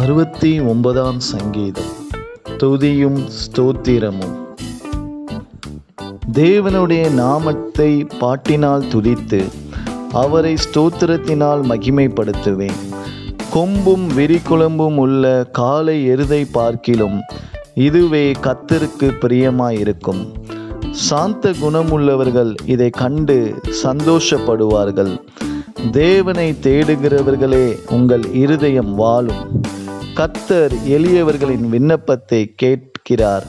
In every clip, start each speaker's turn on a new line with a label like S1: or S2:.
S1: 69 சங்கீதம். துதியும் ஸ்தோத்திரமும். தேவனுடைய நாமத்தை பாட்டினால் துதித்து அவரை ஸ்தோத்திரத்தினால் மகிமைப்படுத்துவேன். கொம்பும் விரிகுளம்பும் உள்ள காளை எருதை பார்க்கிலும் இதுவே கர்த்தருக்கு பிரியமாயிருக்கும். சாந்த குணமுள்ளவர்கள் இதை கண்டு சந்தோஷப்படுவார்கள். தேவனை தேடுகிறவர்களே, உங்கள் இருதயம் வாழும். கர்த்தர் எளியவர்களின் விண்ணப்பத்தை கேட்கிறார்.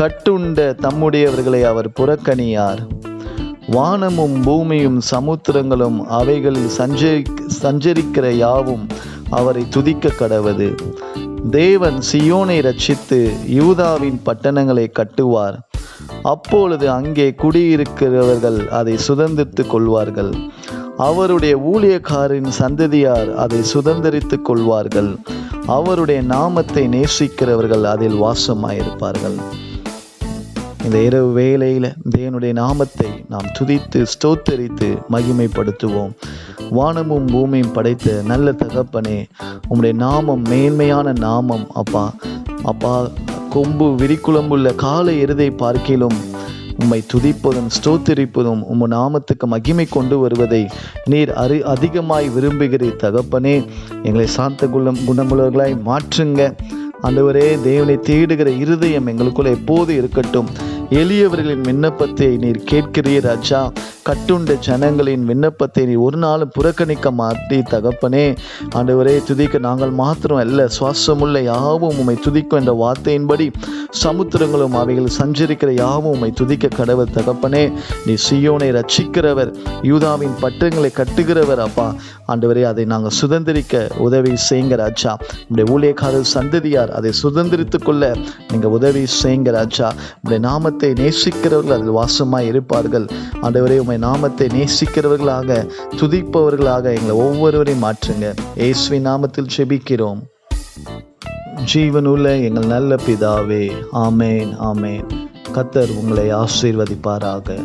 S1: கட்டுண்ட தம்முடையவர்களை அவர் புறக்கணியார். வானமும் பூமியும் சமுத்திரங்களும் அவைகளில் சஞ்சரிக்கிற யாவும் அவரை துதிக்க கடவது. தேவன் சியோனை இரட்சித்து யூதாவின் பட்டணங்களை கட்டுவார். அப்பொழுது அங்கே குடியிருக்கிறவர்கள் அதை சுதந்திரித்துக் கொள்வார்கள். அவருடைய ஊழியக்காரின் சந்ததியார் அதை சுதந்திரித்துக் கொள்வார்கள். அவருடைய நாமத்தை நேசிக்கிறவர்கள் அதில் வாசமாயிருப்பார்கள். இந்த இரவு வேளையில் தேவனுடைய நாமத்தை நாம் துதித்து ஸ்தோத்தரித்து மகிமைப்படுத்துவோம். வானமும் பூமியும் படைத்த நல்ல தகப்பனே, உம்முடைய நாமம் மேன்மையான நாமம். அப்பா, கொம்பு விரிகுளம்புள்ள காளை எருதை பார்க்கிலும் உம்மை துதிப்பதும் ஸ்தோத்திரிப்பதும் உம் நாமத்துக்கு மகிமை கொண்டு வருவதை நீர் அதிகமாய் விரும்புகிறீர் தகப்பனே. எங்களை சாந்த குணமுள்ளவர்களாய் மாற்றுங்க ஆண்டவரே. தேவனை தேடுகிற இருதயம் எங்களுக்குள்ள எப்போது இருக்கட்டும். எளியவர்களின் விண்ணப்பத்தை நீர் கேட்கிறீர் ராஜா. கட்டுண்ட ஜனங்களின் விண்ணப்பத்தை நீர் ஒரு நாளும் புறக்கணிக்க மாட்டி தகப்பனே. ஆண்டவரே, துதிக்க நாங்கள் மாத்திரம் அல்ல, சுவாசமுள்ள யாவும் உம்மை துதிக்கும் என்ற வார்த்தையின்படி சமுத்திரங்களும் அவைகள் சஞ்சரிக்கிற யாவும் உம்மை துதிக்க கடவுள் தகப்பனே. நீ சியோனை ரட்சிக்கிறவர், யூதாவின் பட்டணங்களை கட்டுகிறவர். அப்பா ஆண்டவரே, அதை நாங்கள் சுதந்திரிக்க உதவி செய்யுங்க ராஜா. உடைய ஊழியக்காரர் சந்ததியார் அதை சுதந்திரித்து கொள்ள நீங்கள் உதவி செய்யுங்க ராஜா. உடைய நாமத்தை நேசிக்கிறவர்கள் அதில் வாசமாய் இருப்பார்கள். ஆண்டவரே, உம்மை நாமத்தை நேசிக்கிறவர்களாக துதிப்பவர்களாக எங்களை ஒவ்வொருவரையும் மாற்றுங்க. இயேசுவின் நாமத்தில் ஜெபிக்கிறோம். ஜீவனுள்ள எங்கள் நல்ல பிதாவே, ஆமேன் ஆமேன். கர்த்தர் உங்களை ஆசீர்வதிப்பாராக.